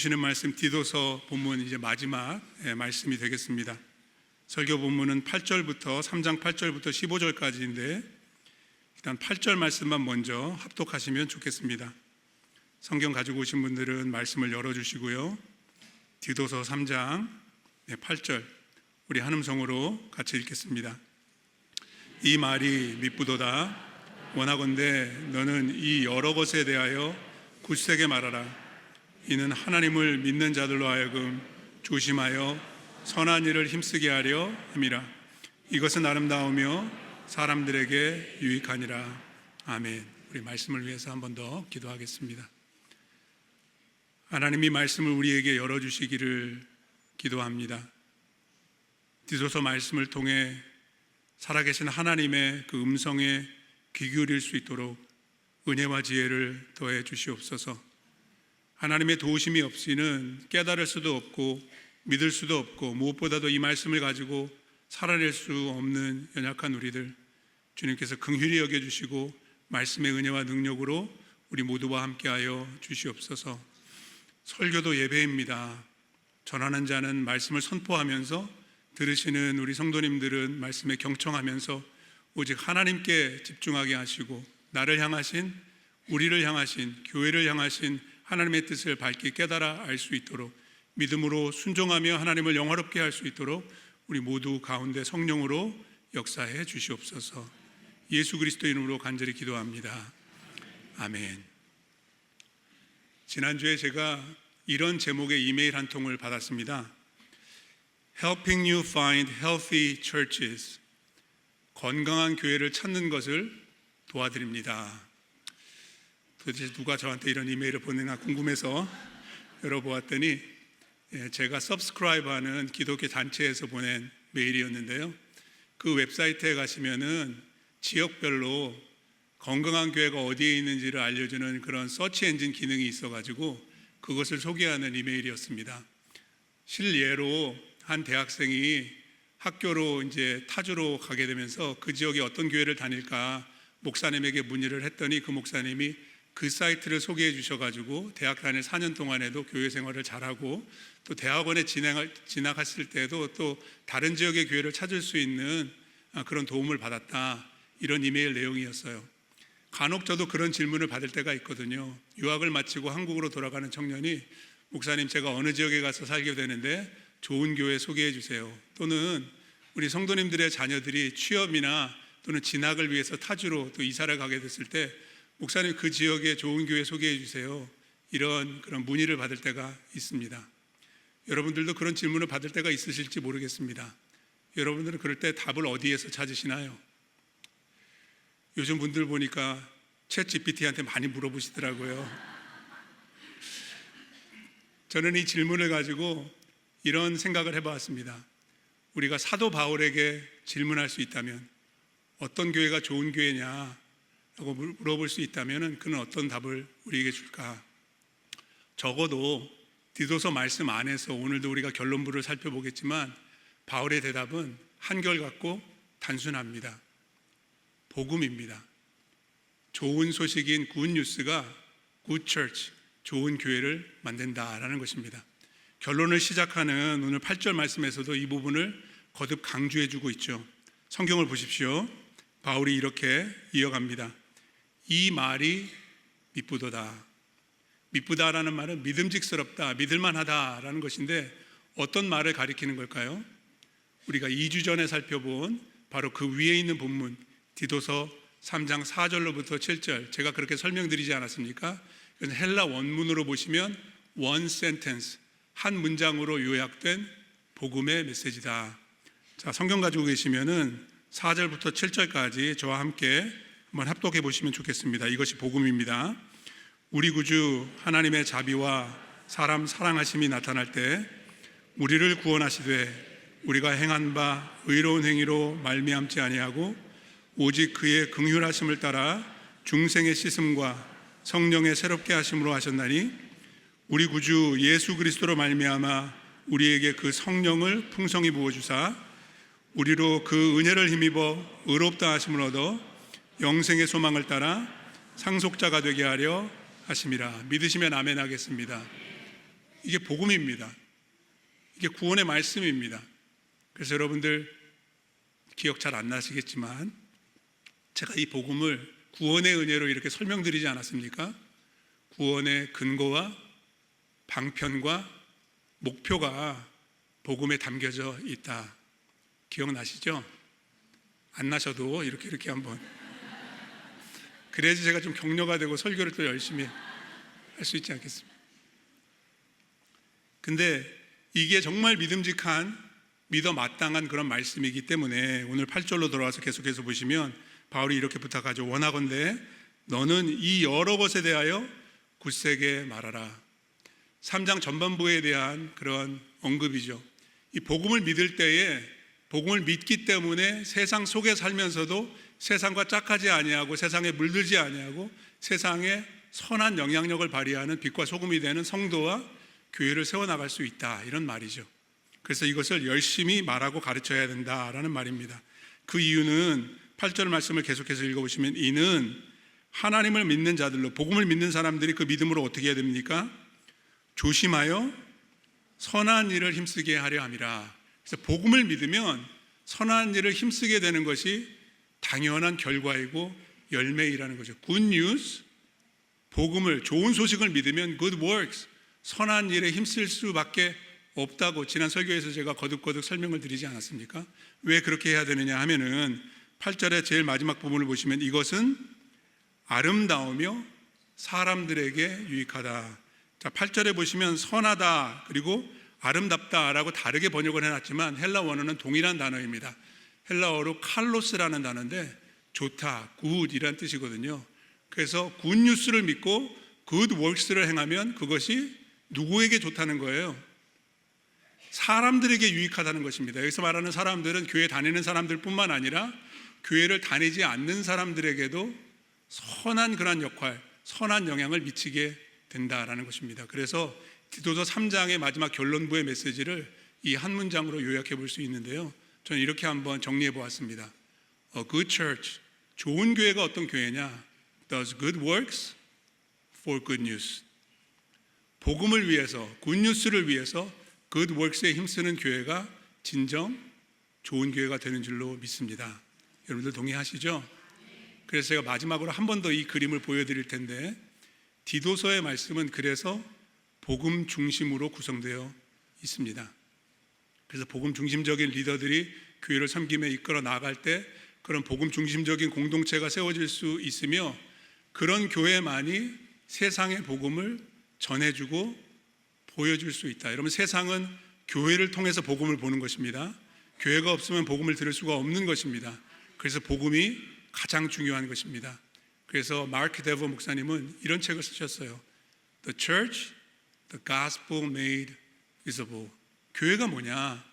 주시는 말씀 디도서 본문 이제 마지막 말씀이 되겠습니다. 설교 본문은 8절부터 3장 8절부터 15절까지인데 일단 8절 말씀만 먼저 합독하시면 좋겠습니다. 성경 가지고 오신 분들은 말씀을 열어주시고요. 디도서 3장 8절 우리 한음성으로 같이 읽겠습니다. 이 말이 미쁘도다. 원하건대 너는 이 여러 것에 대하여 굳세게 말하라. 이는 하나님을 믿는 자들로 하여금 조심하여 선한 일을 힘쓰게 하려 함이라. 이것은 아름다우며 사람들에게 유익하니라. 아멘. 우리 말씀을 위해서 한 번 더 기도하겠습니다. 하나님이 말씀을 우리에게 열어주시기를 기도합니다. 디도서 말씀을 통해 살아계신 하나님의 그 음성에 귀 기울일 수 있도록 은혜와 지혜를 더해 주시옵소서. 하나님의 도우심이 없이는 깨달을 수도 없고 믿을 수도 없고 무엇보다도 이 말씀을 가지고 살아낼 수 없는 연약한 우리들, 주님께서 긍휼히 여겨주시고 말씀의 은혜와 능력으로 우리 모두와 함께하여 주시옵소서. 설교도 예배입니다. 전하는 자는 말씀을 선포하면서 들으시는 우리 성도님들은 말씀에 경청하면서 오직 하나님께 집중하게 하시고 나를 향하신, 우리를 향하신, 교회를 향하신 하나님의 뜻을 밝게 깨달아 알 수 있도록 믿음으로 순종하며 하나님을 영화롭게 할 수 있도록 우리 모두 가운데 성령으로 역사해 주시옵소서. 예수 그리스도 이름으로 간절히 기도합니다. 아멘. 지난주에 제가 이런 제목의 이메일 한 통을 받았습니다. Helping you find healthy churches. 건강한 교회를 찾는 것을 도와드립니다. 도대체 누가 저한테 이런 이메일을 보내나 궁금해서 열어보았더니 제가 서브스크라이브하는 기독교 단체에서 보낸 메일이었는데요. 그 웹사이트에 가시면은 지역별로 건강한 교회가 어디에 있는지를 알려주는 그런 서치 엔진 기능이 있어가지고 그것을 소개하는 이메일이었습니다. 실예로 한 대학생이 학교로 이제 타주로 가게 되면서 그 지역에 어떤 교회를 다닐까 목사님에게 문의를 했더니 그 목사님이 그 사이트를 소개해 주셔가지고 대학 다닐 4년 동안에도 교회 생활을 잘하고 또 대학원에 진학했을 때도 또 다른 지역의 교회를 찾을 수 있는 그런 도움을 받았다, 이런 이메일 내용이었어요. 간혹 저도 그런 질문을 받을 때가 있거든요. 유학을 마치고 한국으로 돌아가는 청년이 목사님 제가 어느 지역에 가서 살게 되는데 좋은 교회 소개해 주세요, 또는 우리 성도님들의 자녀들이 취업이나 또는 진학을 위해서 타주로 또 이사를 가게 됐을 때 목사님 그 지역에 좋은 교회 소개해 주세요, 이런 그런 문의를 받을 때가 있습니다. 여러분들도 그런 질문을 받을 때가 있으실지 모르겠습니다. 여러분들은 그럴 때 답을 어디에서 찾으시나요? 요즘 분들 보니까 챗 GPT한테 많이 물어보시더라고요. 저는 이 질문을 가지고 이런 생각을 해봤습니다. 우리가 사도 바울에게 질문할 수 있다면 어떤 교회가 좋은 교회냐 라고 물어볼 수 있다면 그는 어떤 답을 우리에게 줄까? 적어도 디도서 말씀 안에서 오늘도 우리가 결론부를 살펴보겠지만 바울의 대답은 한결같고 단순합니다. 복음입니다. 좋은 소식인 굿뉴스가 good church, 좋은 교회를 만든다라는 것입니다. 결론을 시작하는 오늘 8절 말씀에서도 이 부분을 거듭 강조해주고 있죠. 성경을 보십시오. 바울이 이렇게 이어갑니다. 이 말이 미쁘도다. 미쁘다라는 말은 믿음직스럽다, 믿을만하다라는 것인데 어떤 말을 가리키는 걸까요? 우리가 2주 전에 살펴본 바로 그 위에 있는 본문 디도서 3장 4절로부터 7절, 제가 그렇게 설명드리지 않았습니까? 헬라 원문으로 보시면 one sentence, 한 문장으로 요약된 복음의 메시지다. 자, 성경 가지고 계시면은 4절부터 7절까지 저와 함께 한번 합독해 보시면 좋겠습니다. 이것이 복음입니다. 우리 구주 하나님의 자비와 사람 사랑하심이 나타날 때 우리를 구원하시되 우리가 행한 바 의로운 행위로 말미암지 아니하고 오직 그의 긍휼하심을 따라 중생의 씻음과 성령의 새롭게 하심으로 하셨나니 우리 구주 예수 그리스도로 말미암아 우리에게 그 성령을 풍성히 부어주사 우리로 그 은혜를 힘입어 의롭다 하심을 얻어 영생의 소망을 따라 상속자가 되게 하려 하심이라. 믿으시면 아멘 하겠습니다. 이게 복음입니다. 이게 구원의 말씀입니다. 그래서 여러분들 기억 잘 안 나시겠지만 제가 이 복음을 구원의 은혜로 이렇게 설명드리지 않았습니까? 구원의 근거와 방편과 목표가 복음에 담겨져 있다. 기억나시죠? 안 나셔도 이렇게 한번, 그래야지 제가 좀 격려가 되고 설교를 또 열심히 할 수 있지 않겠습니까? 근데 이게 정말 믿음직한, 믿어 마땅한 그런 말씀이기 때문에 오늘 8절로 돌아와서 계속해서 보시면 바울이 이렇게 부탁하죠. 원하건대 너는 이 여러 것에 대하여 굳세게 말하라. 3장 전반부에 대한 그런 언급이죠. 이 복음을 믿을 때에 복음을 믿기 때문에 세상 속에 살면서도 세상과 짝하지 아니하고 세상에 물들지 아니하고 세상에 선한 영향력을 발휘하는 빛과 소금이 되는 성도와 교회를 세워나갈 수 있다, 이런 말이죠. 그래서 이것을 열심히 말하고 가르쳐야 된다라는 말입니다. 그 이유는 8절 말씀을 계속해서 읽어보시면 이는 하나님을 믿는 자들로, 복음을 믿는 사람들이 그 믿음으로 어떻게 해야 됩니까? 조심하여 선한 일을 힘쓰게 하려 함이라. 그래서 복음을 믿으면 선한 일을 힘쓰게 되는 것이 당연한 결과이고 열매이라는 거죠. Good news, 복음을, 좋은 소식을 믿으면 good works, 선한 일에 힘쓸 수밖에 없다고 지난 설교에서 제가 거듭거듭 설명을 드리지 않았습니까? 왜 그렇게 해야 되느냐 하면은 8절의 제일 마지막 부분을 보시면 이것은 아름다우며 사람들에게 유익하다. 자, 8절에 보시면 선하다 그리고 아름답다라고 다르게 번역을 해놨지만 헬라 원어는 동일한 단어입니다. 헬라어로 칼로스라는 단어인데 좋다, 굿이란 뜻이거든요. 그래서 굿뉴스를 믿고 굿 월크스를 행하면 그것이 누구에게 좋다는 거예요? 사람들에게 유익하다는 것입니다. 여기서 말하는 사람들은 교회 다니는 사람들 뿐만 아니라 교회를 다니지 않는 사람들에게도 선한 그런 역할, 선한 영향을 미치게 된다라는 것입니다. 그래서 디도서 3장의 마지막 결론부의 메시지를 이 한 문장으로 요약해 볼 수 있는데요, 저는 이렇게 한번 정리해 보았습니다. A good church, 좋은 교회가 어떤 교회냐? Does good works for good news. 복음을 위해서, 굿뉴스를 위해서 good works에 힘쓰는 교회가 진정 좋은 교회가 되는 줄로 믿습니다. 여러분들 동의하시죠? 그래서 제가 마지막으로 한 번 더 이 그림을 보여드릴 텐데, 디도서의 말씀은 그래서 복음 중심으로 구성되어 있습니다. 그래서 복음 중심적인 리더들이 교회를 섬김에 이끌어 나갈 때 그런 복음 중심적인 공동체가 세워질 수 있으며, 그런 교회만이 세상의 복음을 전해주고 보여줄 수 있다. 여러분, 세상은 교회를 통해서 복음을 보는 것입니다. 교회가 없으면 복음을 들을 수가 없는 것입니다. 그래서 복음이 가장 중요한 것입니다. 그래서 마크 데버 목사님은 이런 책을 쓰셨어요. The Church, the Gospel Made Visible. 교회가 뭐냐?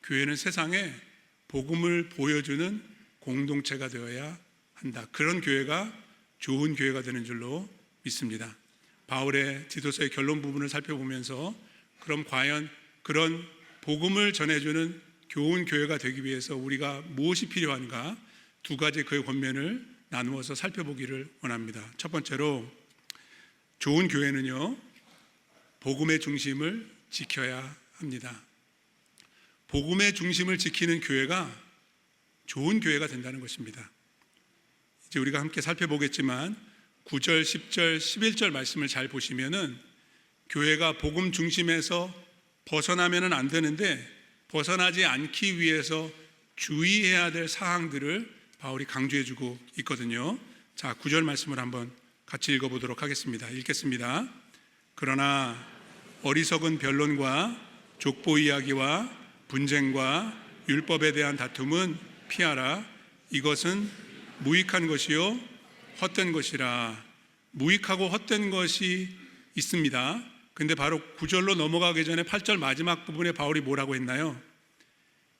교회는 세상에 복음을 보여주는 공동체가 되어야 한다. 그런 교회가 좋은 교회가 되는 줄로 믿습니다. 바울의 디도서의 결론 부분을 살펴보면서 그럼 과연 그런 복음을 전해주는 좋은 교회가 되기 위해서 우리가 무엇이 필요한가? 두 가지 그 권면을 나누어서 살펴보기를 원합니다. 첫 번째로, 좋은 교회는요, 복음의 중심을 지켜야 합니다. 복음의 중심을 지키는 교회가 좋은 교회가 된다는 것입니다. 이제 우리가 함께 살펴보겠지만 9절, 10절, 11절 말씀을 잘 보시면은 교회가 복음 중심에서 벗어나면은 안 되는데 벗어나지 않기 위해서 주의해야 될 사항들을 바울이 강조해주고 있거든요. 자, 9절 말씀을 한번 같이 읽어보도록 하겠습니다. 읽겠습니다. 그러나 어리석은 변론과 족보 이야기와 분쟁과 율법에 대한 다툼은 피하라. 이것은 무익한 것이요 헛된 것이라. 무익하고 헛된 것이 있습니다. 근데 바로 9절로 넘어가기 전에 8절 마지막 부분에 바울이 뭐라고 했나요?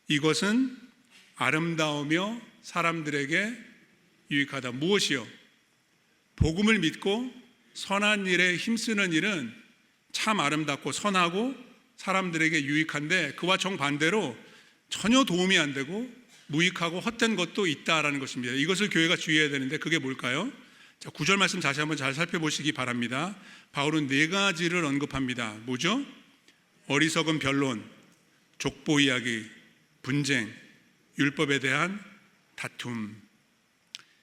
이것은 아름다우며 사람들에게 유익하다. 무엇이요? 복음을 믿고 선한 일에 힘쓰는 일은 참 아름답고 선하고 사람들에게 유익한데, 그와 정반대로 전혀 도움이 안 되고 무익하고 헛된 것도 있다라는 것입니다. 이것을 교회가 주의해야 되는데 그게 뭘까요? 자, 9절 말씀 다시 한번 잘 살펴보시기 바랍니다. 바울은 네 가지를 언급합니다. 뭐죠? 어리석은 변론, 족보 이야기, 분쟁, 율법에 대한 다툼.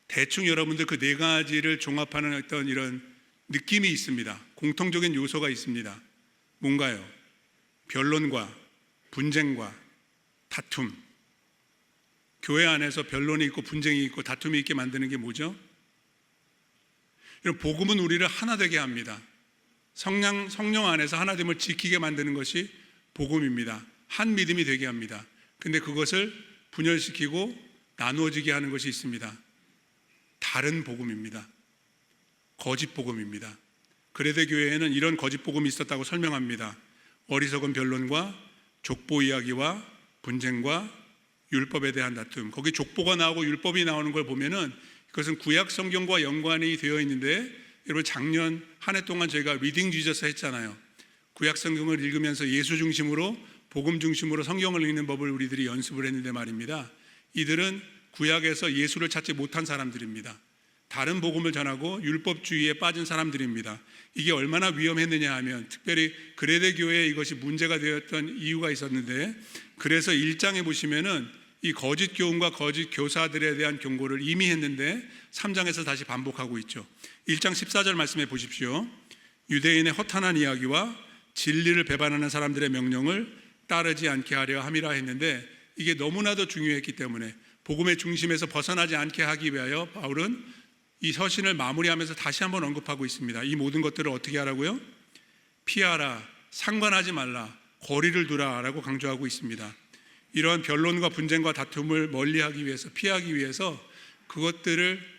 대충 여러분들 그 네 가지를 종합하는 어떤 이런 느낌이 있습니다. 공통적인 요소가 있습니다. 뭔가요? 변론과 분쟁과 다툼. 교회 안에서 변론이 있고 분쟁이 있고 다툼이 있게 만드는 게 뭐죠? 이런 복음은 우리를 하나 되게 합니다. 성령 안에서 하나됨을 지키게 만드는 것이 복음입니다. 한 믿음이 되게 합니다. 근데 그것을 분열시키고 나누어지게 하는 것이 있습니다. 다른 복음입니다. 거짓 복음입니다. 그레데 교회에는 이런 거짓 복음이 있었다고 설명합니다. 어리석은 변론과 족보 이야기와 분쟁과 율법에 대한 다툼. 거기 족보가 나오고 율법이 나오는 걸 보면은 그것은 구약 성경과 연관이 되어 있는데, 여러분 작년 한 해 동안 저희가 리딩 지저스 했잖아요. 구약 성경을 읽으면서 예수 중심으로 복음 중심으로 성경을 읽는 법을 우리들이 연습을 했는데 말입니다. 이들은 구약에서 예수를 찾지 못한 사람들입니다. 다른 복음을 전하고 율법주의에 빠진 사람들입니다. 이게 얼마나 위험했느냐 하면, 특별히 그레데 교회에 이것이 문제가 되었던 이유가 있었는데, 그래서 1장에 보시면은 이 거짓 교훈과 거짓 교사들에 대한 경고를 이미 했는데 3장에서 다시 반복하고 있죠. 1장 14절 말씀해 보십시오. 유대인의 허탄한 이야기와 진리를 배반하는 사람들의 명령을 따르지 않게 하려 함이라 했는데, 이게 너무나도 중요했기 때문에 복음의 중심에서 벗어나지 않게 하기 위하여 바울은 이 서신을 마무리하면서 다시 한번 언급하고 있습니다. 이 모든 것들을 어떻게 하라고요? 피하라, 상관하지 말라, 거리를 두라 라고 강조하고 있습니다. 이러한 변론과 분쟁과 다툼을 멀리하기 위해서, 피하기 위해서 그것들을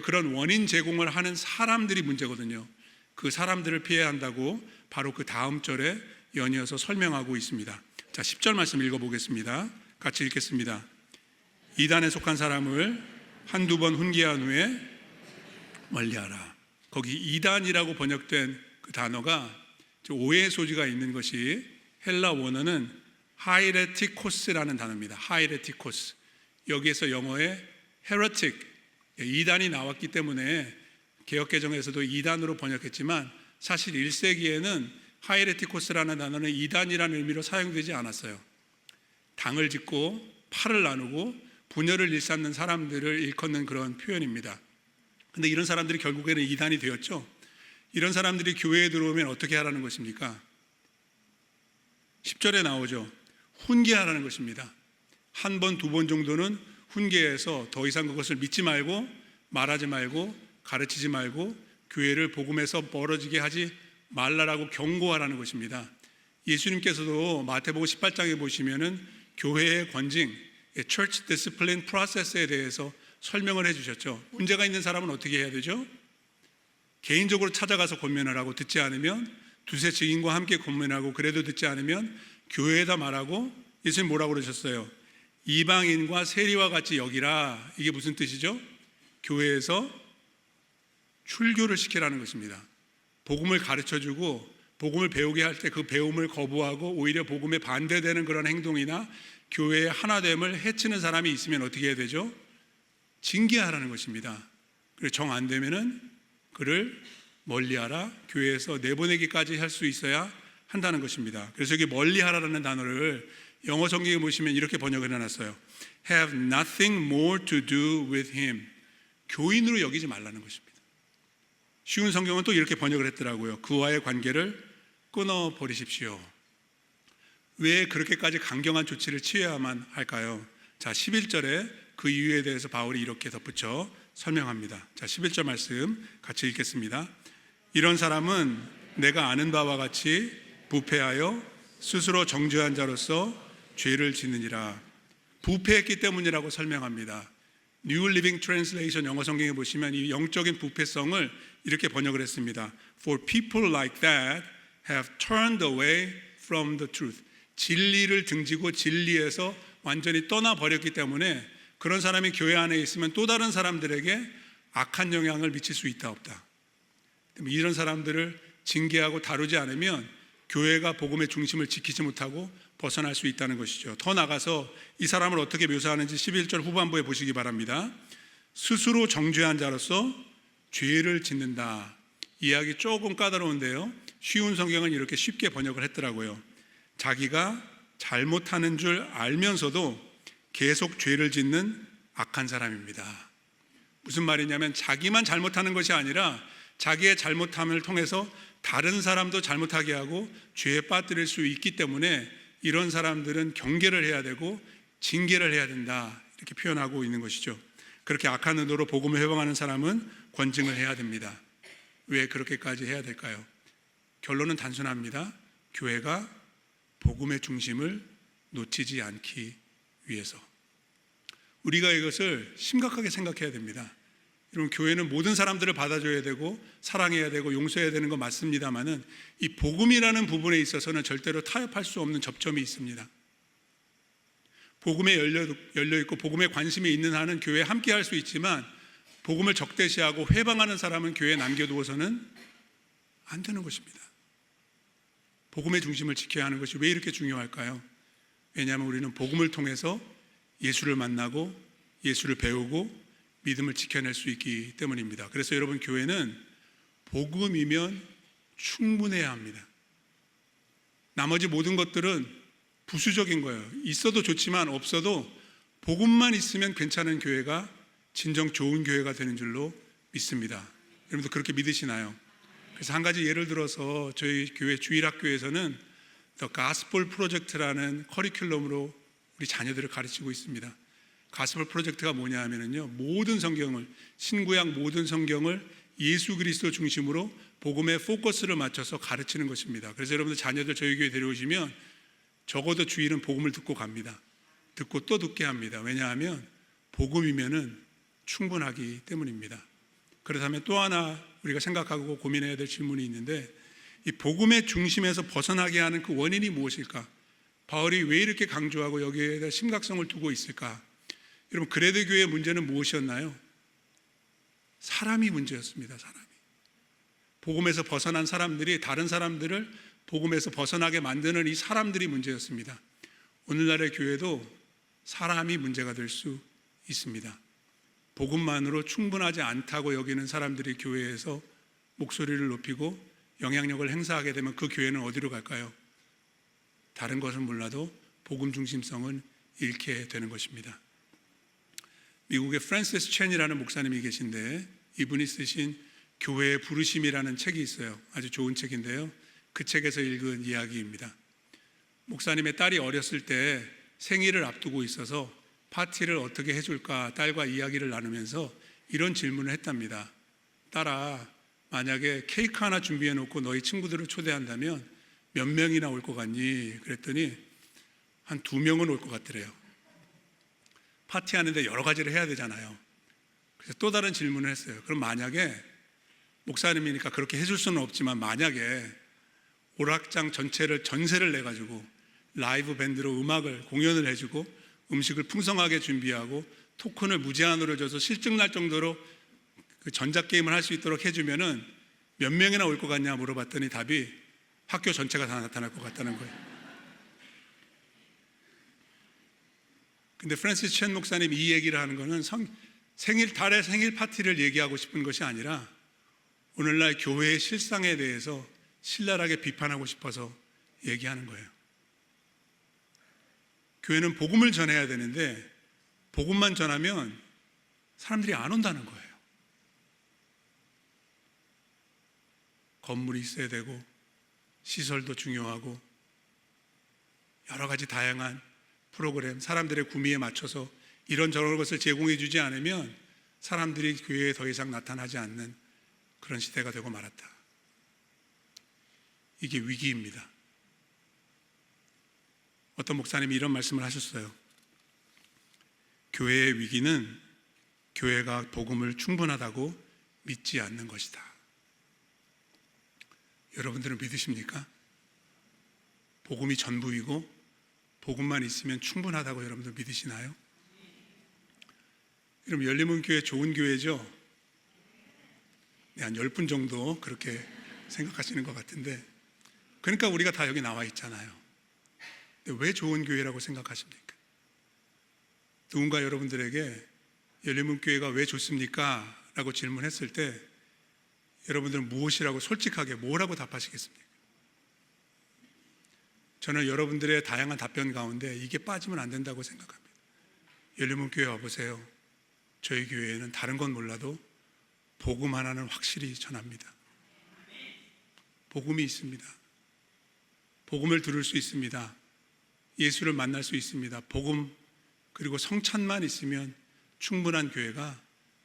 그런 원인 제공을 하는 사람들이 문제거든요. 그 사람들을 피해야 한다고 바로 그 다음 절에 연이어서 설명하고 있습니다. 자, 10절 말씀 읽어보겠습니다. 같이 읽겠습니다. 이단에 속한 사람을 한두 번 훈계한 후에 멀리하라. 거기 이단이라고 번역된 그 단어가 오해의 소지가 있는 것이, 헬라 원어는 하이레티코스라는 단어입니다. 하이레티코스. 여기에서 영어에 헤레틱, 이단이 나왔기 때문에 개역개정에서도 이단으로 번역했지만, 사실 1세기에는 하이레티코스라는 단어는 이단이라는 의미로 사용되지 않았어요. 당을 짓고 팔을 나누고 분열을 일삼는 사람들을 일컫는 그런 표현입니다. 근데 이런 사람들이 결국에는 이단이 되었죠. 이런 사람들이 교회에 들어오면 어떻게 하라는 것입니까? 10절에 나오죠. 훈계하라는 것입니다. 한 번, 두 번 정도는 훈계해서 더 이상 그것을 믿지 말고, 말하지 말고, 가르치지 말고, 교회를 복음에서 멀어지게 하지 말라라고 경고하라는 것입니다. 예수님께서도 마태복음 18장에 보시면은 교회의 권징, Church Discipline Process에 대해서 설명을 해주셨죠. 문제가 있는 사람은 어떻게 해야 되죠? 개인적으로 찾아가서 권면을 하고, 듣지 않으면 두세 증인과 함께 권면하고, 그래도 듣지 않으면 교회에다 말하고, 예수님 뭐라고 그러셨어요? 이방인과 세리와 같이 여기라. 이게 무슨 뜻이죠? 교회에서 출교를 시키라는 것입니다. 복음을 가르쳐주고 복음을 배우게 할 때 그 배움을 거부하고 오히려 복음에 반대되는 그런 행동이나 교회의 하나됨을 해치는 사람이 있으면 어떻게 해야 되죠? 징계하라는 것입니다. 그리고 정 안 되면은 그를 멀리하라, 교회에서 내보내기까지 할 수 있어야 한다는 것입니다. 그래서 여기 멀리하라는 단어를 영어 성경에 보시면 이렇게 번역을 해놨어요. Have nothing more to do with him. 교인으로 여기지 말라는 것입니다. 쉬운 성경은 또 이렇게 번역을 했더라고요. 그와의 관계를 끊어버리십시오. 왜 그렇게까지 강경한 조치를 취해야만 할까요? 자, 11절에 그 이유에 대해서 바울이 이렇게 덧붙여 설명합니다. 자, 11절 말씀 같이 읽겠습니다. 이런 사람은 내가 아는 바와 같이 부패하여 스스로 정죄한 자로서 죄를 짓느니라. 부패했기 때문이라고 설명합니다. New Living Translation 영어 성경에 보시면 이 영적인 부패성을 이렇게 번역을 했습니다. For people like that have turned away from the truth. 진리를 등지고 진리에서 완전히 떠나버렸기 때문에 그런 사람이 교회 안에 있으면 또 다른 사람들에게 악한 영향을 미칠 수 있다 없다. 이런 사람들을 징계하고 다루지 않으면 교회가 복음의 중심을 지키지 못하고 벗어날 수 있다는 것이죠. 더 나가서 이 사람을 어떻게 묘사하는지 11절 후반부에 보시기 바랍니다. 스스로 정죄한 자로서 죄를 짓는다. 이야기 조금 까다로운데요, 쉬운 성경은 이렇게 쉽게 번역을 했더라고요. 자기가 잘못하는 줄 알면서도 계속 죄를 짓는 악한 사람입니다. 무슨 말이냐면 자기만 잘못하는 것이 아니라 자기의 잘못함을 통해서 다른 사람도 잘못하게 하고 죄에 빠뜨릴 수 있기 때문에 이런 사람들은 경계를 해야 되고 징계를 해야 된다, 이렇게 표현하고 있는 것이죠. 그렇게 악한 의도로 복음을 회방하는 사람은 권징을 해야 됩니다. 왜 그렇게까지 해야 될까요? 결론은 단순합니다. 교회가 복음의 중심을 놓치지 않기 위해서. 우리가 이것을 심각하게 생각해야 됩니다. 여러분, 교회는 모든 사람들을 받아줘야 되고 사랑해야 되고 용서해야 되는 거 맞습니다만은 이 복음이라는 부분에 있어서는 절대로 타협할 수 없는 접점이 있습니다. 복음에 열려 있고 복음에 관심이 있는 한은 교회에 함께 할 수 있지만 복음을 적대시하고 회방하는 사람은 교회에 남겨두어서는 안 되는 것입니다. 복음의 중심을 지켜야 하는 것이 왜 이렇게 중요할까요? 왜냐하면 우리는 복음을 통해서 예수를 만나고 예수를 배우고 믿음을 지켜낼 수 있기 때문입니다. 그래서 여러분, 교회는 복음이면 충분해야 합니다. 나머지 모든 것들은 부수적인 거예요. 있어도 좋지만 없어도 복음만 있으면 괜찮은 교회가 진정 좋은 교회가 되는 줄로 믿습니다. 여러분도 그렇게 믿으시나요? 그래서 한 가지 예를 들어서 저희 교회 주일학교에서는 The Gospel Project라는 커리큘럼으로 우리 자녀들을 가르치고 있습니다. 가스펠 프로젝트가 뭐냐 하면요, 모든 성경을, 신구약 모든 성경을 예수 그리스도 중심으로 복음의 포커스를 맞춰서 가르치는 것입니다. 그래서 여러분들 자녀들 저희 교회 데려오시면 적어도 주일은 복음을 듣고 갑니다. 듣고 또 듣게 합니다. 왜냐하면 복음이면은 충분하기 때문입니다. 그렇다면 또 하나 우리가 생각하고 고민해야 될 질문이 있는데, 이 복음의 중심에서 벗어나게 하는 그 원인이 무엇일까? 바울이 왜 이렇게 강조하고 여기에 대한 심각성을 두고 있을까? 여러분, 그레데 교회의 문제는 무엇이었나요? 사람이 문제였습니다. 사람이. 복음에서 벗어난 사람들이 다른 사람들을 복음에서 벗어나게 만드는 이 사람들이 문제였습니다. 오늘날의 교회도 사람이 문제가 될 수 있습니다. 복음만으로 충분하지 않다고 여기는 사람들이 교회에서 목소리를 높이고 영향력을 행사하게 되면 그 교회는 어디로 갈까요? 다른 것은 몰라도 복음 중심성은 잃게 되는 것입니다. 미국의 프랜시스 첸이라는 목사님이 계신데 이분이 쓰신 교회의 부르심이라는 책이 있어요. 아주 좋은 책인데요, 그 책에서 읽은 이야기입니다. 목사님의 딸이 어렸을 때 생일을 앞두고 있어서 파티를 어떻게 해줄까 딸과 이야기를 나누면서 이런 질문을 했답니다. 딸아, 만약에 케이크 하나 준비해 놓고 너희 친구들을 초대한다면 몇 명이나 올 것 같니? 그랬더니 한 2명은 올 것 같더래요. 파티하는데 여러 가지를 해야 되잖아요. 그래서 또 다른 질문을 했어요. 그럼 만약에, 목사님이니까 그렇게 해줄 수는 없지만 만약에 오락장 전체를 전세를 내가지고 라이브 밴드로 음악을 공연을 해주고 음식을 풍성하게 준비하고 토큰을 무제한으로 줘서 실증 날 정도로 그 전자게임을 할 수 있도록 해주면은 몇 명이나 올 것 같냐 물어봤더니 답이 학교 전체가 다 나타날 것 같다는 거예요. 근데 프랜시스 첸 목사님이 이 얘기를 하는 거는 달의 생일 파티를 얘기하고 싶은 것이 아니라 오늘날 교회의 실상에 대해서 신랄하게 비판하고 싶어서 얘기하는 거예요. 교회는 복음을 전해야 되는데 복음만 전하면 사람들이 안 온다는 거예요. 건물이 있어야 되고 시설도 중요하고 여러 가지 다양한 프로그램, 사람들의 구미에 맞춰서 이런저런 것을 제공해 주지 않으면 사람들이 교회에 더 이상 나타나지 않는 그런 시대가 되고 말았다. 이게 위기입니다. 어떤 목사님이 이런 말씀을 하셨어요. 교회의 위기는 교회가 복음을 충분하다고 믿지 않는 것이다. 여러분들은 믿으십니까? 복음이 전부이고 복음만 있으면 충분하다고 여러분들 믿으시나요? 여러분, 열림은 교회 좋은 교회죠? 네, 한 10분 정도 그렇게 생각하시는 것 같은데, 그러니까 우리가 다 여기 나와 있잖아요. 근데 왜 좋은 교회라고 생각하십니까? 누군가 여러분들에게 열림은 교회가 왜 좋습니까? 라고 질문했을 때 여러분들은 무엇이라고 솔직하게 뭐라고 답하시겠습니까? 저는 여러분들의 다양한 답변 가운데 이게 빠지면 안 된다고 생각합니다. 열린문 교회 와보세요. 저희 교회에는 다른 건 몰라도 복음 하나는 확실히 전합니다. 복음이 있습니다. 복음을 들을 수 있습니다. 예수를 만날 수 있습니다. 복음 그리고 성찬만 있으면 충분한 교회가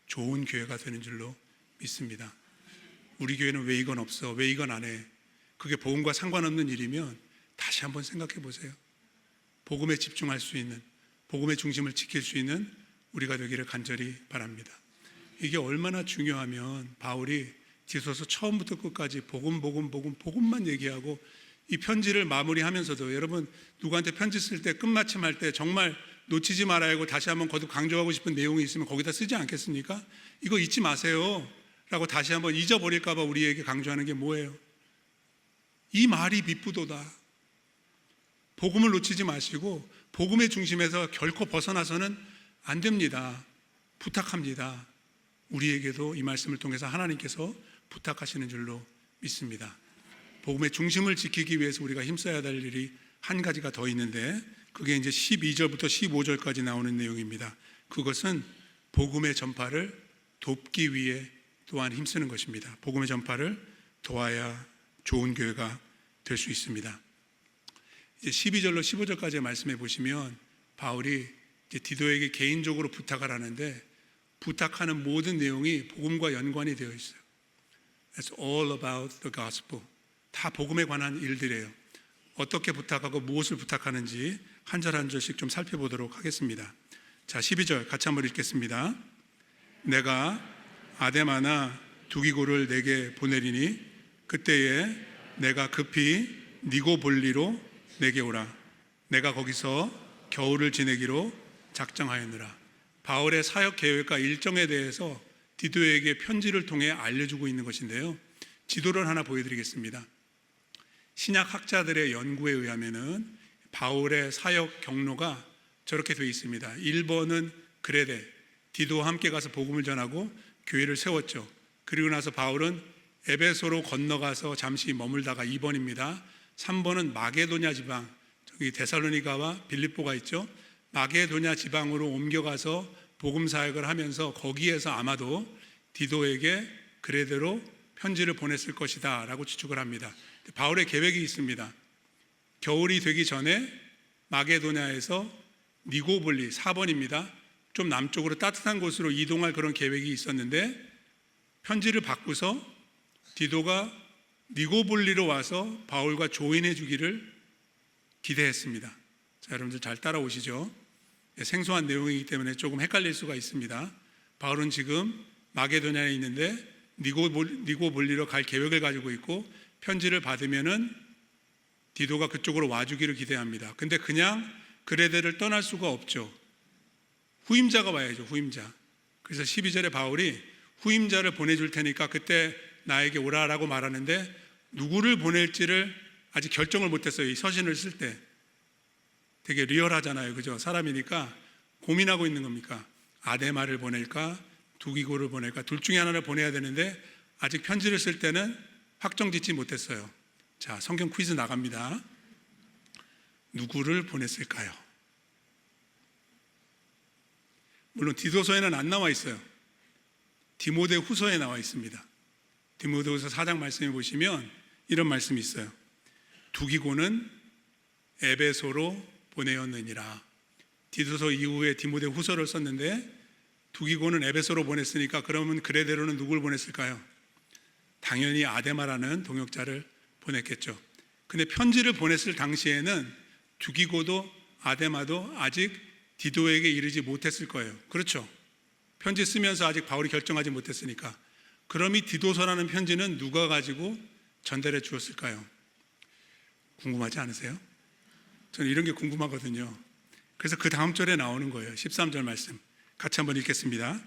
좋은 교회가 되는 줄로 믿습니다. 우리 교회는 왜 이건 없어? 왜 이건 안 해? 그게 복음과 상관없는 일이면 다시 한번 생각해 보세요. 복음에 집중할 수 있는, 복음의 중심을 지킬 수 있는 우리가 되기를 간절히 바랍니다. 이게 얼마나 중요하면 바울이 디도서 처음부터 끝까지 복음만 얘기하고 이 편지를 마무리하면서도, 여러분 누구한테 편지 쓸 때 끝마침할 때 정말 놓치지 말아야 하고 다시 한번 거듭 강조하고 싶은 내용이 있으면 거기다 쓰지 않겠습니까? 이거 잊지 마세요 라고 다시 한번 잊어버릴까 봐 우리에게 강조하는 게 뭐예요? 이 말이 미쁘도다. 복음을 놓치지 마시고 복음의 중심에서 결코 벗어나서는 안 됩니다. 부탁합니다. 우리에게도 이 말씀을 통해서 하나님께서 부탁하시는 줄로 믿습니다. 복음의 중심을 지키기 위해서 우리가 힘써야 될 일이 한 가지가 더 있는데, 그게 이제 12절부터 15절까지 나오는 내용입니다. 그것은 복음의 전파를 돕기 위해 또한 힘쓰는 것입니다. 복음의 전파를 도와야 좋은 교회가 될 수 있습니다. 이제 12절로 15절까지 말씀해 보시면 바울이 이제 디도에게 개인적으로 부탁을 하는데, 부탁하는 모든 내용이 복음과 연관이 되어 있어요. It's all about the gospel. 다 복음에 관한 일들이에요. 어떻게 부탁하고 무엇을 부탁하는지 한 절 한 절씩 좀 살펴보도록 하겠습니다. 자, 12절 같이 한번 읽겠습니다. 내가 아데마나 두기고를 내게 보내리니 그때에 내가 급히 니고볼리로 내게 오라. 내가 거기서 겨울을 지내기로 작정하였느라. 바울의 사역 계획과 일정에 대해서 디도에게 편지를 통해 알려주고 있는 것인데요, 지도를 하나 보여드리겠습니다. 신약 학자들의 연구에 의하면은 바울의 사역 경로가 저렇게 되어 있습니다. 1번은 그레데, 디도와 함께 가서 복음을 전하고 교회를 세웠죠. 그리고 나서 바울은 에베소로 건너가서 잠시 머물다가 2번입니다. 3번은 마게도냐 지방, 저기 데살로니가와 빌립보가 있죠. 마게도냐 지방으로 옮겨가서 복음 사역을 하면서 거기에서 아마도 디도에게 그레데로 편지를 보냈을 것이다 라고 추측을 합니다. 바울의 계획이 있습니다. 겨울이 되기 전에 마게도냐에서 니고볼리 4번입니다. 좀 남쪽으로 따뜻한 곳으로 이동할 그런 계획이 있었는데, 편지를 받고서 디도가 니고볼리로 와서 바울과 조인해 주기를 기대했습니다. 자, 여러분들 잘 따라오시죠? 생소한 내용이기 때문에 조금 헷갈릴 수가 있습니다. 바울은 지금 마게도냐에 있는데 니고볼리로 갈 계획을 가지고 있고, 편지를 받으면은 디도가 그쪽으로 와주기를 기대합니다. 근데 그냥 그레데를 떠날 수가 없죠. 후임자가 와야죠, 후임자. 그래서 12절에 바울이 후임자를 보내줄 테니까 그때 나에게 오라라고 말하는데, 누구를 보낼지를 아직 결정을 못했어요. 이 서신을 쓸 때 되게 리얼하잖아요, 그죠? 사람이니까 고민하고 있는 겁니까? 아데마를 보낼까, 두기고를 보낼까? 둘 중에 하나를 보내야 되는데 아직 편지를 쓸 때는 확정짓지 못했어요. 자, 성경 퀴즈 나갑니다. 누구를 보냈을까요? 물론 디도서에는 안 나와 있어요. 디모데 후서에 나와 있습니다. 디모데 후서 4장 말씀해 보시면 이런 말씀이 있어요. 두기고는 에베소로 보내었느니라. 디도서 이후에 디모데 후서를 썼는데 두기고는 에베소로 보냈으니까 그러면 그레데로는 누굴 보냈을까요? 당연히 아데마라는 동역자를 보냈겠죠. 근데 편지를 보냈을 당시에는 두기고도 아데마도 아직 디도에게 이르지 못했을 거예요. 그렇죠? 편지 쓰면서 아직 바울이 결정하지 못했으니까. 그럼 이 디도서라는 편지는 누가 가지고 전달해 주었을까요? 궁금하지 않으세요? 저는 이런 게 궁금하거든요. 그래서 그 다음 절에 나오는 거예요. 13절 말씀 같이 한번 읽겠습니다.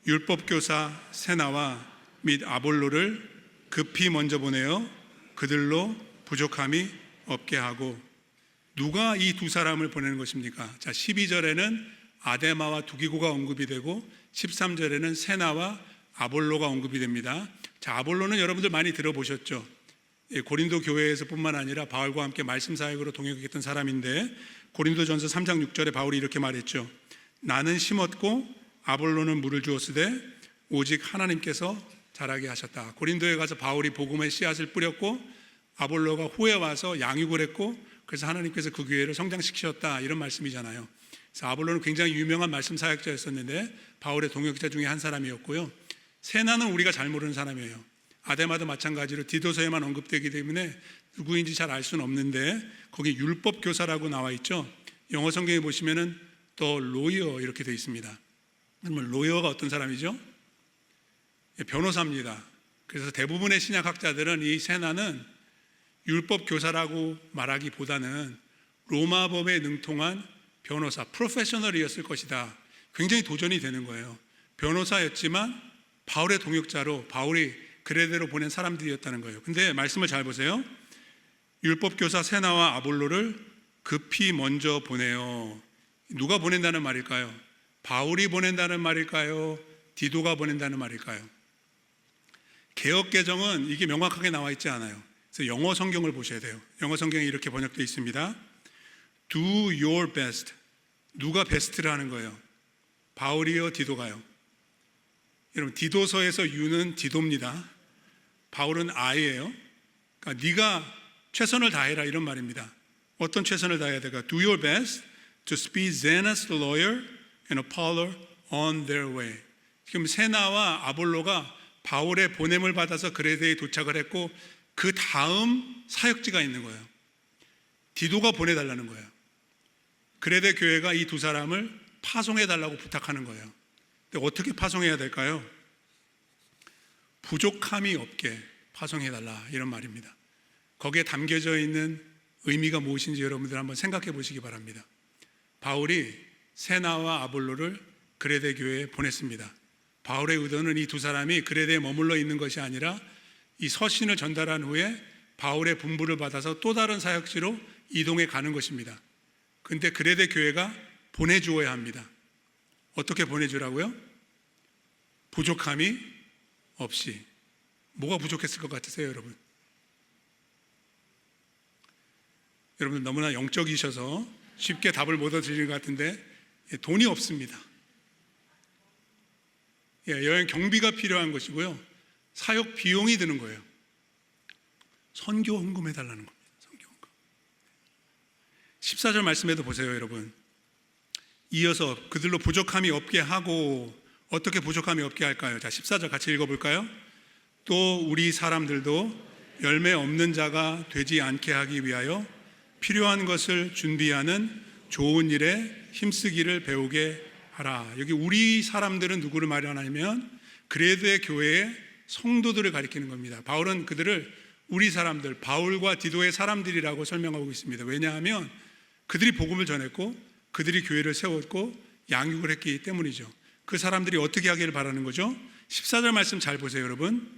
율법교사 세나와 및 아볼로를 급히 먼저 보내어 그들로 부족함이 없게 하고. 누가 이 두 사람을 보내는 것입니까? 자, 12절에는 아데마와 두기고가 언급이 되고 13절에는 세나와 아볼로가 언급이 됩니다. 자, 아볼로는 여러분들 많이 들어보셨죠? 고린도 교회에서뿐만 아니라 바울과 함께 말씀 사역으로 동역했던 사람인데, 고린도전서 3장 6절에 바울이 이렇게 말했죠. 나는 심었고 아볼로는 물을 주었으되 오직 하나님께서 자라게 하셨다. 고린도에 가서 바울이 복음의 씨앗을 뿌렸고 아볼로가 후에 와서 양육을 했고, 그래서 하나님께서 그 교회를 성장시키셨다, 이런 말씀이잖아요. 그래서 아볼로는 굉장히 유명한 말씀 사역자였었는데 바울의 동역자 중에 한 사람이었고요. 세나는 우리가 잘 모르는 사람이에요. 아데마도 마찬가지로 디도서에만 언급되기 때문에 누구인지 잘 알 수는 없는데, 거기 율법 교사라고 나와 있죠. 영어 성경에 보시면은 더 로이어 이렇게 되어 있습니다. 그러면 로이어가 어떤 사람이죠? 변호사입니다. 그래서 대부분의 신약학자들은 이 세나는 율법 교사라고 말하기보다는 로마법에 능통한 변호사, 프로페셔널이었을 것이다. 굉장히 도전이 되는 거예요. 변호사였지만 바울의 동역자로, 바울이 그레데로 보낸 사람들이었다는 거예요. 근데 말씀을 잘 보세요. 율법 교사 세나와 아볼로를 급히 먼저 보내요. 누가 보낸다는 말일까요? 바울이 보낸다는 말일까요? 디도가 보낸다는 말일까요? 개역 개정은 이게 명확하게 나와 있지 않아요. 그래서 영어 성경을 보셔야 돼요. 영어 성경에 이렇게 번역되어 있습니다. Do your best. 누가 베스트를 하는 거예요? 바울이요, 디도가요? 여러분, 디도서에서 유는 디도입니다. 바울은 I예요. 그러니까 네가 최선을 다해라, 이런 말입니다. 어떤 최선을 다해야 될까? Do your best to speed Zenas the lawyer and Apollo on their way. 지금 세나와 아볼로가 바울의 보냄을 받아서 그레데에 도착을 했고, 그 다음 사역지가 있는 거예요. 디도가 보내달라는 거예요. 그레데 교회가 이 두 사람을 파송해달라고 부탁하는 거예요. 근데 어떻게 파송해야 될까요? 부족함이 없게 파송해달라, 이런 말입니다. 거기에 담겨져 있는 의미가 무엇인지 여러분들 한번 생각해 보시기 바랍니다. 바울이 세나와 아볼로를 그레데 교회에 보냈습니다. 바울의 의도는 이 두 사람이 그레데에 머물러 있는 것이 아니라 이 서신을 전달한 후에 바울의 분부를 받아서 또 다른 사역지로 이동해 가는 것입니다. 그런데 그레데 교회가 보내주어야 합니다. 어떻게 보내주라고요? 부족함이 없이. 뭐가 부족했을 것 같으세요, 여러분? 여러분 너무나 영적이셔서 쉽게 답을 못 얻으시는 것 같은데, 돈이 없습니다. 여행 경비가 필요한 것이고요, 사역 비용이 드는 거예요. 선교 헌금해 달라는 겁니다. 선교 헌금. 14절 말씀에도 보세요, 여러분. 이어서 그들로 부족함이 없게 하고, 어떻게 부족함이 없게 할까요? 자, 14절 같이 읽어볼까요? 또 우리 사람들도 열매 없는 자가 되지 않게 하기 위하여 필요한 것을 준비하는 좋은 일에 힘쓰기를 배우게 하라. 여기 우리 사람들은 누구를 말하냐면 그레데 교회의 성도들을 가리키는 겁니다. 바울은 그들을 우리 사람들, 바울과 디도의 사람들이라고 설명하고 있습니다. 왜냐하면 그들이 복음을 전했고 그들이 교회를 세웠고 양육을 했기 때문이죠. 그 사람들이 어떻게 하기를 바라는 거죠? 14절 말씀 잘 보세요, 여러분.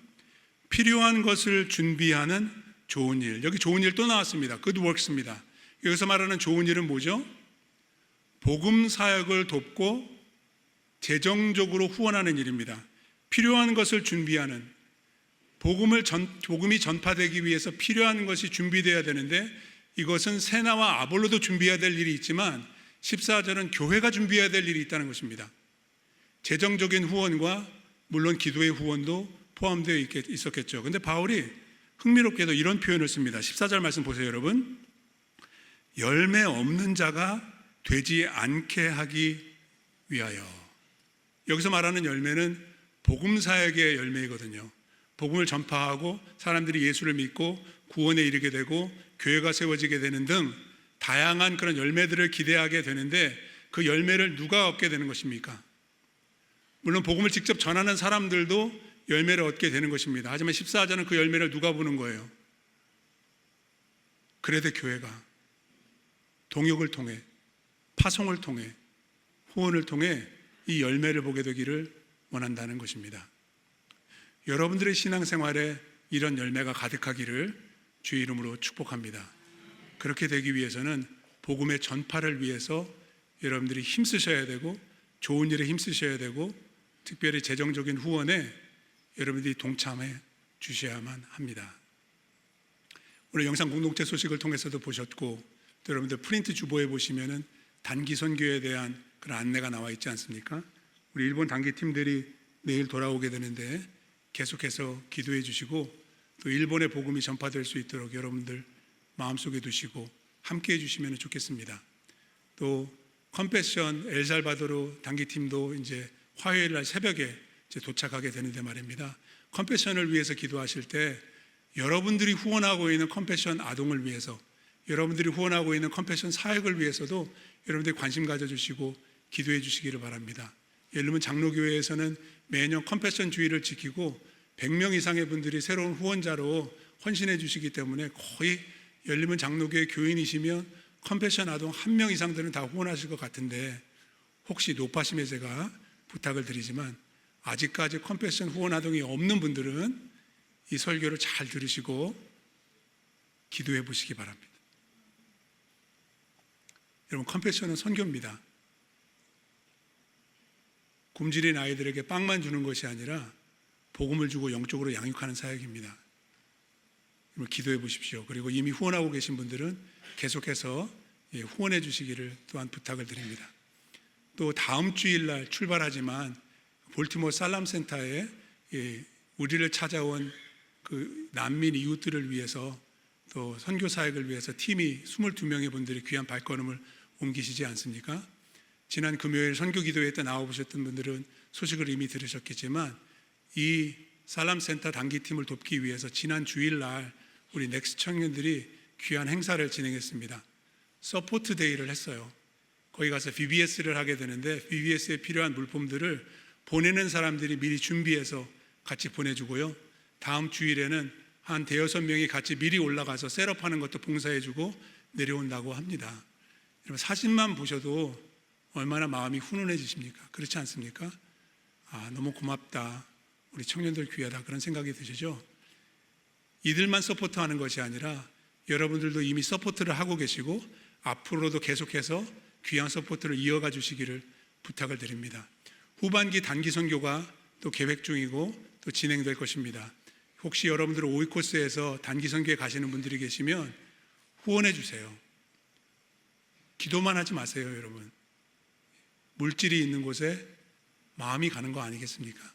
필요한 것을 준비하는 좋은 일. 여기 좋은 일 또 나왔습니다. Good works입니다. 여기서 말하는 좋은 일은 뭐죠? 복음 사역을 돕고 재정적으로 후원하는 일입니다. 필요한 것을 준비하는, 복음이 전파되기 위해서 필요한 것이 준비되어야 되는데, 이것은 세나와 아볼로도 준비해야 될 일이 있지만 14절은 교회가 준비해야 될 일이 있다는 것입니다. 재정적인 후원과 물론 기도의 후원도 포함되어 있었겠죠. 근데 바울이 흥미롭게도 이런 표현을 씁니다. 14절 말씀 보세요, 여러분. 열매 없는 자가 되지 않게 하기 위하여. 여기서 말하는 열매는 복음 사역의 열매이거든요. 복음을 전파하고 사람들이 예수를 믿고 구원에 이르게 되고 교회가 세워지게 되는 등 다양한 그런 열매들을 기대하게 되는데, 그 열매를 누가 얻게 되는 것입니까? 물론 복음을 직접 전하는 사람들도 열매를 얻게 되는 것입니다. 하지만 14절은 그 열매를 누가 보는 거예요? 그레데 교회가 동역을 통해, 파송을 통해, 후원을 통해 이 열매를 보게 되기를 원한다는 것입니다. 여러분들의 신앙생활에 이런 열매가 가득하기를 주의 이름으로 축복합니다. 그렇게 되기 위해서는 복음의 전파를 위해서 여러분들이 힘쓰셔야 되고, 좋은 일에 힘쓰셔야 되고, 특별히 재정적인 후원에 여러분들이 동참해 주셔야만 합니다. 오늘 영상 공동체 소식을 통해서도 보셨고, 또 여러분들 프린트 주보에 보시면은 단기 선교에 대한 그런 안내가 나와 있지 않습니까? 우리 일본 단기 팀들이 내일 돌아오게 되는데 계속해서 기도해 주시고, 또 일본의 복음이 전파될 수 있도록 여러분들 마음속에 두시고 함께 해주시면 좋겠습니다. 또 컴패션 엘살바도르 단기팀도 이제 화요일 날 새벽에 이제 도착하게 되는데 말입니다. 컴패션을 위해서 기도하실 때 여러분들이 후원하고 있는 컴패션 아동을 위해서, 여러분들이 후원하고 있는 컴패션 사역을 위해서도 여러분들이 관심 가져주시고 기도해 주시기를 바랍니다. 예를 들면 장로교회에서는 매년 컴패션 주의를 지키고 100명 이상의 분들이 새로운 후원자로 헌신해 주시기 때문에 거의 열리면 장로교회 교인이시면 컴패션 아동 1명 이상들은 다 후원하실 것 같은데, 혹시 높아심에 제가 부탁을 드리지만 아직까지 컴패션 후원 아동이 없는 분들은 이 설교를 잘 들으시고 기도해 보시기 바랍니다. 여러분, 컴패션은 선교입니다. 굶주린 아이들에게 빵만 주는 것이 아니라 복음을 주고 영적으로 양육하는 사역입니다. 기도해 보십시오. 그리고 이미 후원하고 계신 분들은 계속해서 후원해 주시기를 또한 부탁을 드립니다. 또 다음 주일날 출발하지만 볼티모어 살람센터에 우리를 찾아온 그 난민 이웃들을 위해서, 또 선교 사역을 위해서 팀이 22명의 분들이 귀한 발걸음을 옮기시지 않습니까? 지난 금요일 선교 기도회 때 나와보셨던 분들은 소식을 이미 들으셨겠지만, 이 살람센터 단기팀을 돕기 위해서 지난 주일날 우리 넥스 청년들이 귀한 행사를 진행했습니다. 서포트 데이를 했어요. 거기 가서 VBS를 하게 되는데 VBS에 필요한 물품들을 보내는 사람들이 미리 준비해서 같이 보내주고요. 다음 주일에는 한 5-6명이 같이 미리 올라가서 셋업하는 것도 봉사해주고 내려온다고 합니다. 여러분, 사진만 보셔도 얼마나 마음이 훈훈해지십니까? 그렇지 않습니까? 너무 고맙다, 우리 청년들 귀하다, 그런 생각이 드시죠? 이들만 서포트하는 것이 아니라 여러분들도 이미 서포트를 하고 계시고 앞으로도 계속해서 귀한 서포트를 이어가 주시기를 부탁을 드립니다. 후반기 단기 선교가 또 계획 중이고 또 진행될 것입니다. 혹시 여러분들 오이코스에서 단기 선교에 가시는 분들이 계시면 후원해 주세요. 기도만 하지 마세요, 여러분. 물질이 있는 곳에 마음이 가는 거 아니겠습니까?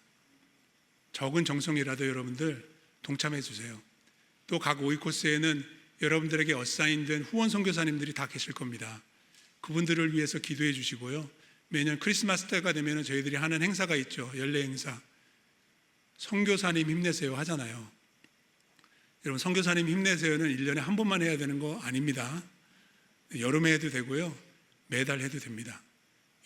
적은 정성이라도 여러분들 동참해 주세요. 또 각 오이코스에는 여러분들에게 어사인된 후원 선교사님들이 다 계실 겁니다. 그분들을 위해서 기도해 주시고요. 매년 크리스마스 때가 되면 저희들이 하는 행사가 있죠. 연례 행사. 선교사님 힘내세요 하잖아요. 여러분, 선교사님 힘내세요는 1년에 한 번만 해야 되는 거 아닙니다. 여름에 해도 되고요, 매달 해도 됩니다.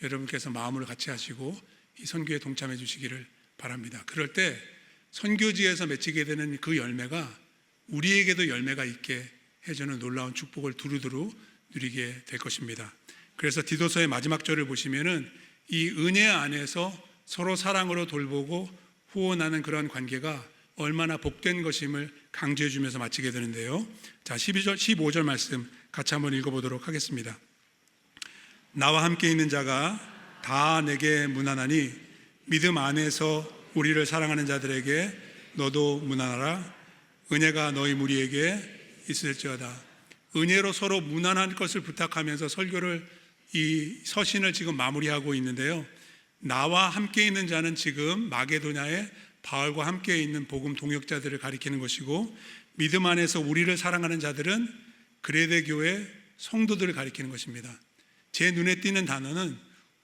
여러분께서 마음을 같이 하시고 이 선교에 동참해 주시기를 바랍니다. 그럴 때 선교지에서 맺히게 되는 그 열매가 우리에게도 열매가 있게 해주는 놀라운 축복을 두루두루 누리게 될 것입니다. 그래서 디도서의 마지막 절을 보시면은 이 은혜 안에서 서로 사랑으로 돌보고 후원하는 그런 관계가 얼마나 복된 것임을 강조해 주면서 마치게 되는데요. 자, 12절, 15절 말씀 같이 한번 읽어보도록 하겠습니다. 나와 함께 있는 자가 다 내게 무난하니 믿음 안에서 우리를 사랑하는 자들에게 너도 무난하라. 은혜가 너희 무리에게 있을지어다. 은혜로 서로 무난한 것을 부탁하면서 설교를, 이 서신을 지금 마무리하고 있는데요. 나와 함께 있는 자는 지금 마게도냐의 바울과 함께 있는 복음 동역자들을 가리키는 것이고, 믿음 안에서 우리를 사랑하는 자들은 그레데 교회 성도들을 가리키는 것입니다. 제 눈에 띄는 단어는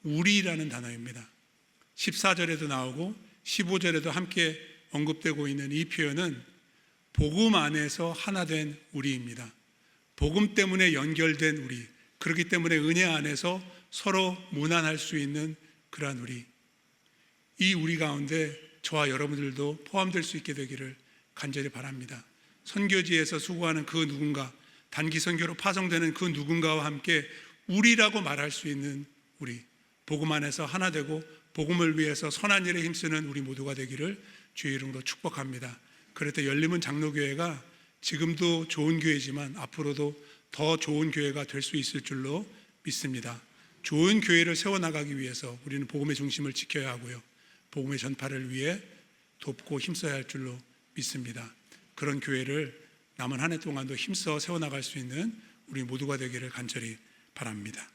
우리라는 단어입니다. 14절에도 나오고 15절에도 함께 언급되고 있는 이 표현은 복음 안에서 하나 된 우리입니다. 복음 때문에 연결된 우리, 그렇기 때문에 은혜 안에서 서로 무난할 수 있는 그러한 우리, 이 우리 가운데 저와 여러분들도 포함될 수 있게 되기를 간절히 바랍니다. 선교지에서 수고하는 그 누군가, 단기 선교로 파송되는 그 누군가와 함께 우리라고 말할 수 있는 우리, 복음 안에서 하나 되고 복음을 위해서 선한 일에 힘쓰는 우리 모두가 되기를 주의 이름으로 축복합니다. 그럴 때 열림은 장로교회가 지금도 좋은 교회지만 앞으로도 더 좋은 교회가 될 수 있을 줄로 믿습니다. 좋은 교회를 세워나가기 위해서 우리는 복음의 중심을 지켜야 하고요, 복음의 전파를 위해 돕고 힘써야 할 줄로 믿습니다. 그런 교회를 남은 한 해 동안도 힘써 세워나갈 수 있는 우리 모두가 되기를 간절히 바랍니다.